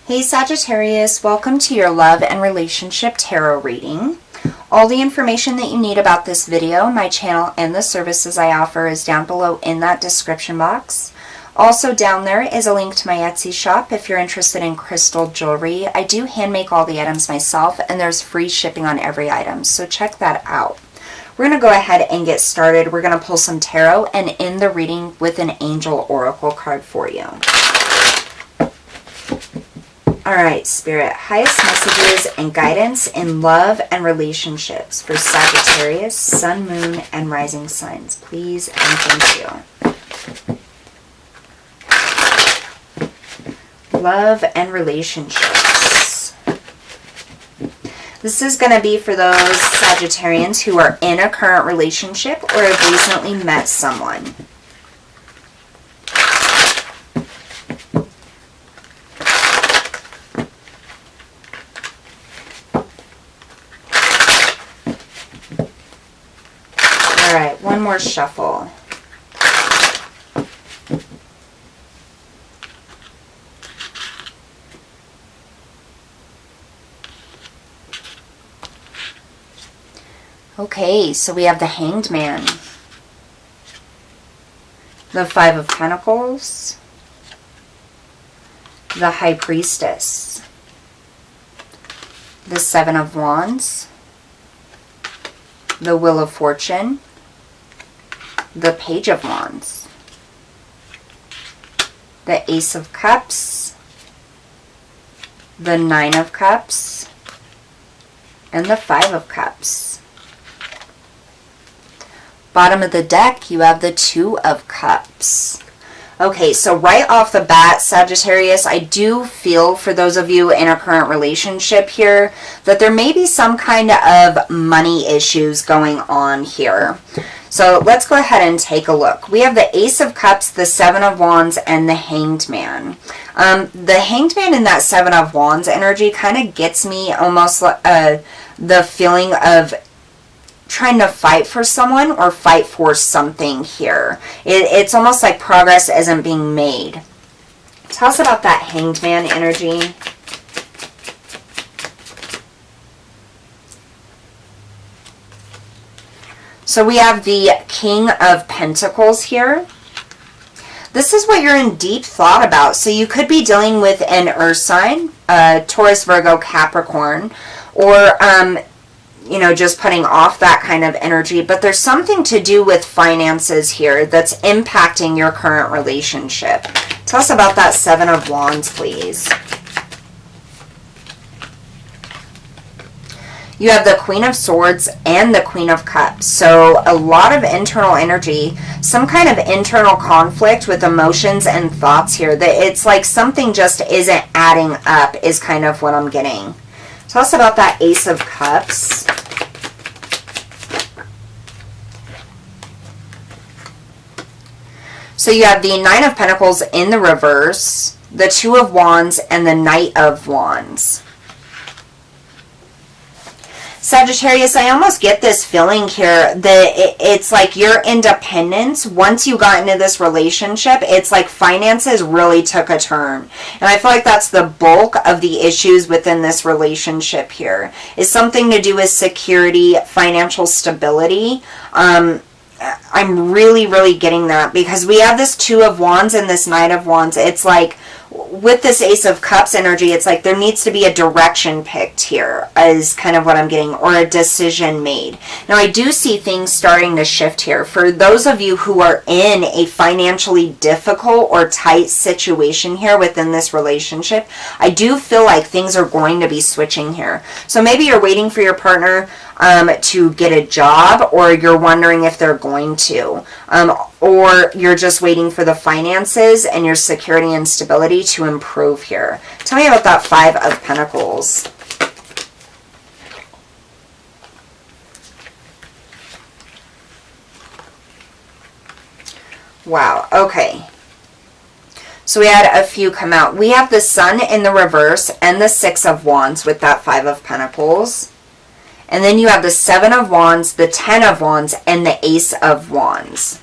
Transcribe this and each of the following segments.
Hey Sagittarius, welcome to your love and relationship tarot reading. All the information that you need about this video, my channel, and the services I offer is down below in that description box. Also down there is a link to my Etsy shop if you're interested in crystal jewelry. I do hand make all the items myself and there's free shipping on every item, so check that out. We're going to go ahead and get started. We're going to pull some tarot and end the reading with an angel oracle card for you. Alright, Spirit, highest messages and guidance in love and relationships for Sagittarius, Sun, Moon, and Rising signs. Please and thank you. Love and relationships. This is going to be for those Sagittarians who are in a current relationship or have recently met someone. Alright, one more shuffle. Okay, so we have the Hanged Man, the Five of Pentacles, the High Priestess, the Seven of Wands, the Wheel of Fortune, the Page of Wands, the Ace of Cups, the Nine of Cups, and the Five of Cups. Bottom of the deck, you have the Two of Cups. Okay, so right off the bat, Sagittarius, I do feel for those of you in a current relationship here that there may be some kind of money issues going on here. So let's go ahead and take a look. We have the Ace of Cups, the Seven of Wands, and the Hanged Man. The Hanged Man in that Seven of Wands energy kind of gets me almost the feeling of trying to fight for someone or fight for something here. It's almost like progress isn't being made. Tell us about that Hanged Man energy. So we have the King of Pentacles here. This is what you're in deep thought about. So you could be dealing with an earth sign, Taurus, Virgo, Capricorn, or you know, just putting off that kind of energy. But there's something to do with finances here that's impacting your current relationship. Tell us about that Seven of Wands, please. You have the Queen of Swords and the Queen of Cups. So a lot of internal energy, some kind of internal conflict with emotions and thoughts here. That it's like something just isn't adding up is kind of what I'm getting. Tell us about that Ace of Cups. So you have the Nine of Pentacles in the reverse, the Two of Wands, and the Knight of Wands. Sagittarius, I almost get this feeling here that it's like your independence, once you got into this relationship, it's like finances really took a turn. And I feel like that's the bulk of the issues within this relationship here. Is something to do with security, financial stability. I'm really getting that because we have this Two of Wands and this Knight of Wands. It's like with this Ace of Cups energy, it's like there needs to be a direction picked here is kind of what I'm getting, or a decision made. Now I do see things starting to shift here. For those of you who are in a financially difficult or tight situation here within this relationship, I do feel like things are going to be switching here. So maybe you're waiting for your partner to get a job, or you're wondering if they're going to, or you're just waiting for the finances and your security and stability to improve here. Tell me about that Five of Pentacles. Wow, okay. So we had a few come out. We have the Sun in the reverse and the Six of Wands with that Five of Pentacles. And then you have the Seven of Wands, the Ten of Wands, and the Ace of Wands.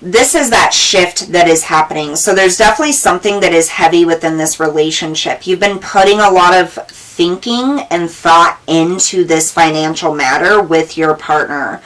this is that shift that is happening. So there's definitely something that is heavy within this relationship. You've been putting a lot of thinking and thought into this financial matter with your partner.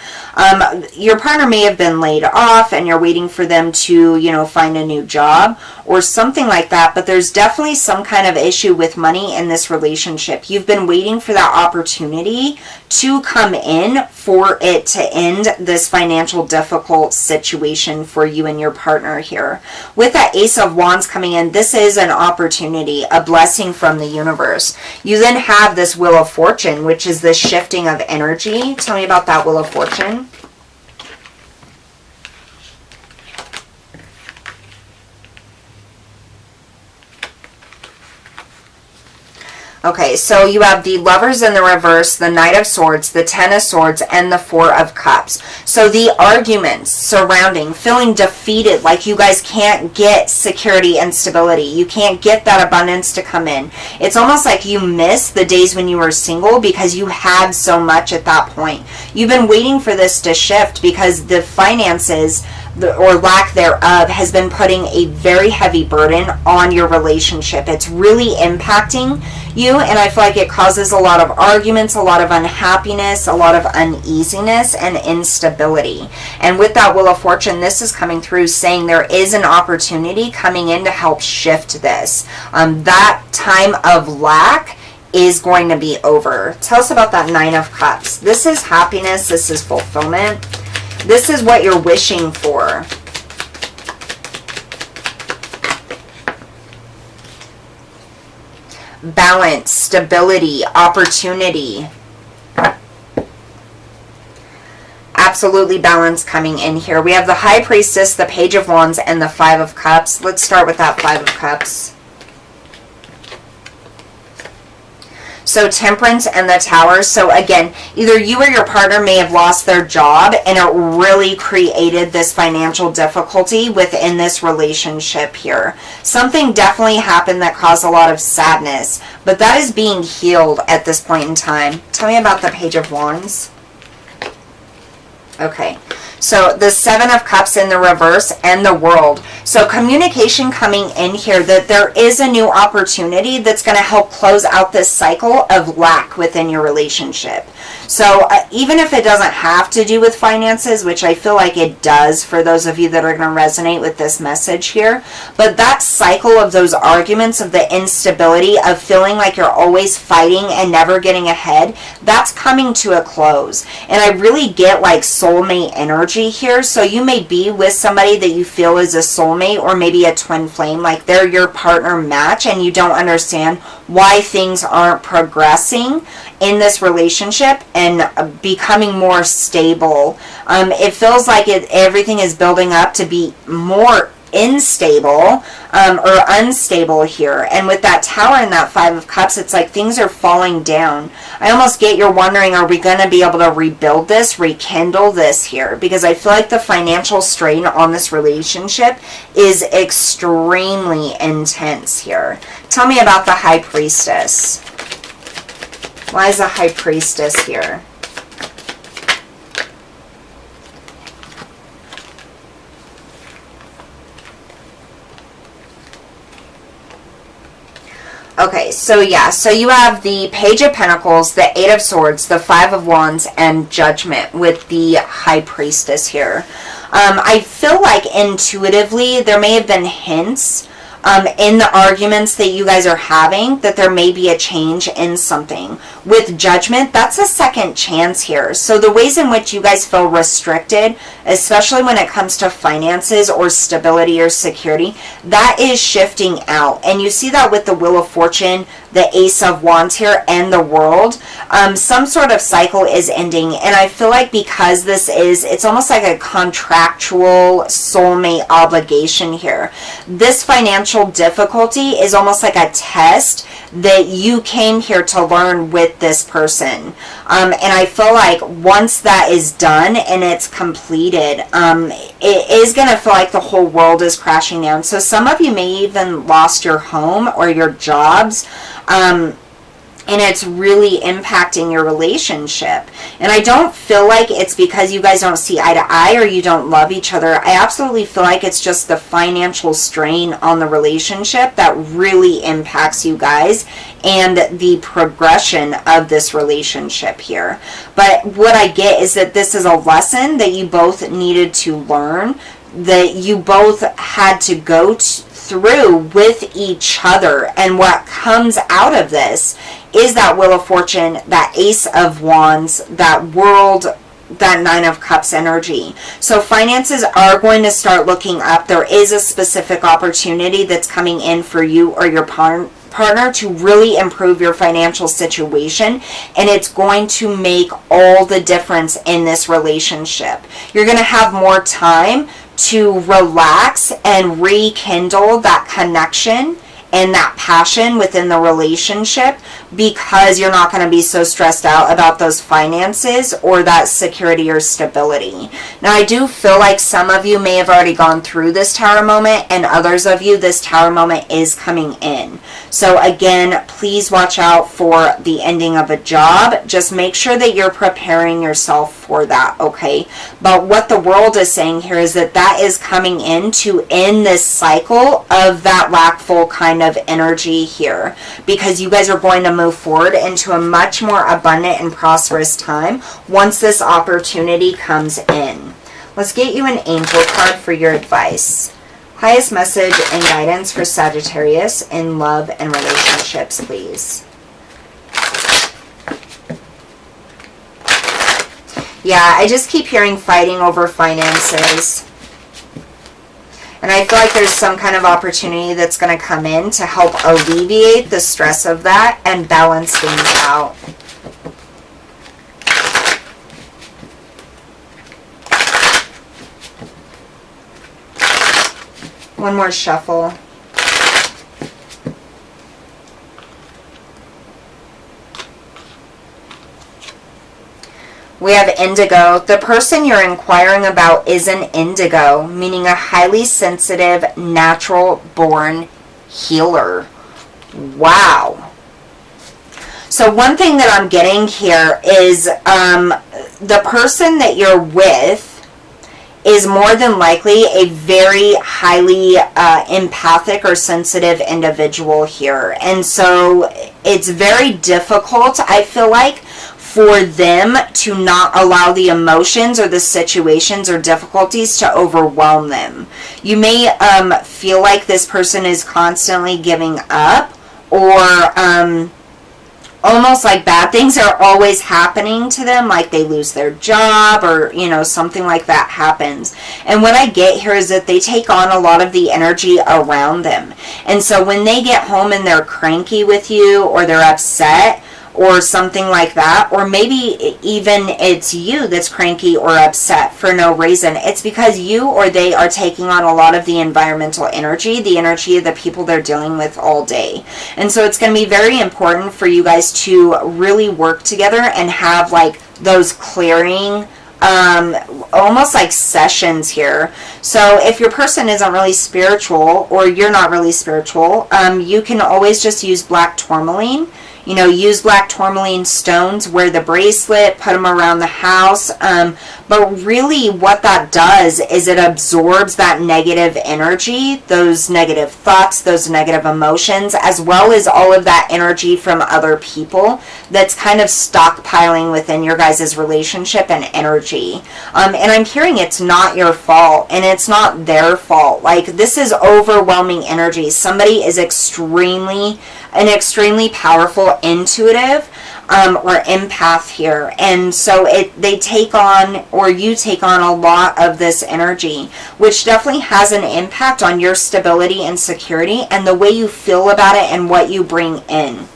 Your partner may have been laid off and you're waiting for them to, you know, find a new job or something like that, but there's definitely some kind of issue with money in this relationship. You've been waiting for that opportunity to come in for it to end this financial difficult situation for you and your partner here. With that Ace of Wands coming in, this is an opportunity, a blessing from the universe. You then have this Wheel of Fortune, which is the shifting of energy. Tell me about that Wheel of Fortune. Okay, so you have the Lovers in the reverse, the Knight of Swords, the Ten of Swords, and the Four of Cups. So the arguments surrounding feeling defeated, like you guys can't get security and stability. You can't get that abundance to come in. It's almost like you miss the days when you were single because you had so much at that point. You've been waiting for this to shift because the finances or lack thereof has been putting a very heavy burden on your relationship. It's really impacting you, and I feel like it causes a lot of arguments, a lot of unhappiness, a lot of uneasiness and instability. And with that Wheel of Fortune, this is coming through saying there is an opportunity coming in to help shift this. That time of lack is going to be over. Tell us about that Nine of Cups. This is happiness. This is fulfillment. This is what you're wishing for. Balance, stability, opportunity. Absolutely balance coming in here. We have the High Priestess, the Page of Wands, and the Five of Cups. Let's start with that Five of Cups. So Temperance and the Tower. So again, either you or your partner may have lost their job and it really created this financial difficulty within this relationship here. Something definitely happened that caused a lot of sadness, but that is being healed at this point in time. Tell me about the Page of Wands. Okay. So the Seven of Cups in the reverse and the World. So communication coming in here that there is a new opportunity that's going to help close out this cycle of lack within your relationship. So even if it doesn't have to do with finances, which I feel like it does for those of you that are going to resonate with this message here, but that cycle of those arguments, of the instability, of feeling like you're always fighting and never getting ahead, that's coming to a close. And I really get like soulmate energy here. So you may be with somebody that you feel is a soulmate or maybe a twin flame, like they're your partner match, and you don't understand why things aren't progressing in this relationship and becoming more stable. It feels like everything is building up to be more unstable or unstable here. And with that Tower and that Five of Cups, it's like things are falling down. I almost get you're wondering, are we going to be able to rebuild this, rekindle this here? Because I feel like the financial strain on this relationship is extremely intense here. Tell me about the High Priestess. Why is the High Priestess here? Okay, so yeah, so you have the Page of Pentacles, the Eight of Swords, the Five of Wands, and Judgment with the High Priestess here. I feel like intuitively there may have been hints in the arguments that you guys are having that there may be a change in something. With Judgment, that's a second chance here. So the ways in which you guys feel restricted, especially when it comes to finances or stability or security, that is shifting out. And you see that with the Wheel of Fortune, the Ace of Wands here, and the World. Some sort of cycle is ending. And I feel like because this is, it's almost like a contractual soulmate obligation here. This financial difficulty is almost like a test that you came here to learn with this person. And I feel like once that is done and it's completed, it is going to feel like the whole world is crashing down. So some of you may even lost your home or your jobs. and it's really impacting your relationship. And I don't feel like it's because you guys don't see eye to eye or you don't love each other. I absolutely feel like it's just the financial strain on the relationship that really impacts you guys and the progression of this relationship here. But what I get is that this is a lesson that you both needed to learn, that you both had to go through with each other. And what comes out of this is that Wheel of Fortune, that Ace of Wands, that World, that Nine of Cups energy. So finances are going to start looking up. There is a specific opportunity that's coming in for you or your partner to really improve your financial situation, and it's going to make all the difference in this relationship. You're going to have more time to relax and rekindle that connection and that passion within the relationship, because you're not going to be so stressed out about those finances or that security or stability. Now, I do feel like some of you may have already gone through this Tower moment, and others of you, this Tower moment is coming in. So again, please watch out for the ending of a job. Just make sure that you're preparing yourself for that, okay? But what the world is saying here is that that is coming in to end this cycle of that lackful kind of energy here, because you guys are going to move forward into a much more abundant and prosperous time once this opportunity comes in. Let's get you an angel card for your advice. Highest message and guidance for Sagittarius in love and relationships, please. Yeah, I just keep hearing fighting over finances. And I feel like there's some kind of opportunity that's going to come in to help alleviate the stress of that and balance things out. One more shuffle. We have indigo. The person you're inquiring about is an indigo, meaning a highly sensitive, natural-born healer. Wow. So one thing that I'm getting here is the person that you're with is more than likely a very highly empathic or sensitive individual here. And so it's very difficult, I feel like, for them to not allow the emotions or the situations or difficulties to overwhelm them. You may feel like this person is constantly giving up, or almost like bad things are always happening to them, like they lose their job or, you know, something like that happens. And what I get here is that they take on a lot of the energy around them. And so when they get home and they're cranky with you, or they're upset, or something like that, or maybe even it's you that's cranky or upset for no reason, it's because you or they are taking on a lot of the environmental energy, the energy of the people they're dealing with all day. And so it's going to be very important for you guys to really work together and have like those clearing almost like sessions here. So if your person isn't really spiritual, or you're not really spiritual, you can always just use black tourmaline. You know, use black tourmaline stones, wear the bracelet, put them around the house. But really what that does is it absorbs that negative energy, those negative thoughts, those negative emotions, as well as all of that energy from other people that's kind of stockpiling within your guys' relationship and energy. And I'm hearing it's not your fault, and it's not their fault. Like, this is overwhelming energy. Somebody is an extremely powerful intuitive or empath here, and so they take on, or you take on, a lot of this energy, which definitely has an impact on your stability and security and the way you feel about it and what you bring in.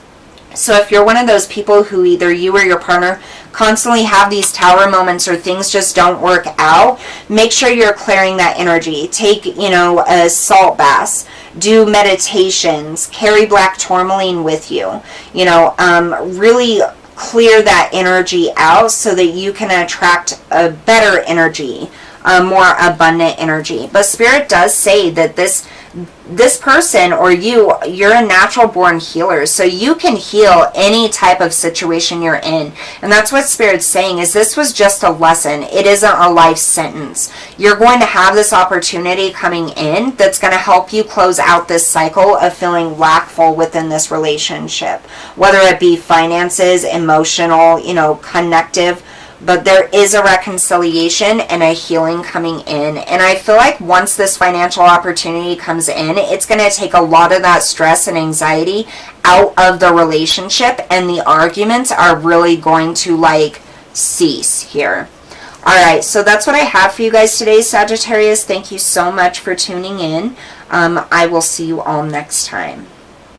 So if you're one of those people who either you or your partner constantly have these tower moments, or things just don't work out, make sure you're clearing that energy. Take, you know, a salt bath, do meditations, carry black tourmaline with you, you know, really clear that energy out so that you can attract a better energy, more abundant energy. But Spirit does say that this this person or you're a natural born healer, so you can heal any type of situation you're in. And that's what Spirit's saying, is this was just a lesson. It isn't a life sentence. You're going to have this opportunity coming in that's going to help you close out this cycle of feeling lackful within this relationship, whether it be finances, emotional, connective. But there is a reconciliation and a healing coming in. And I feel like once this financial opportunity comes in, it's going to take a lot of that stress and anxiety out of the relationship. And the arguments are really going to cease here. Alright, so that's what I have for you guys today, Sagittarius. Thank you so much for tuning in. I will see you all next time.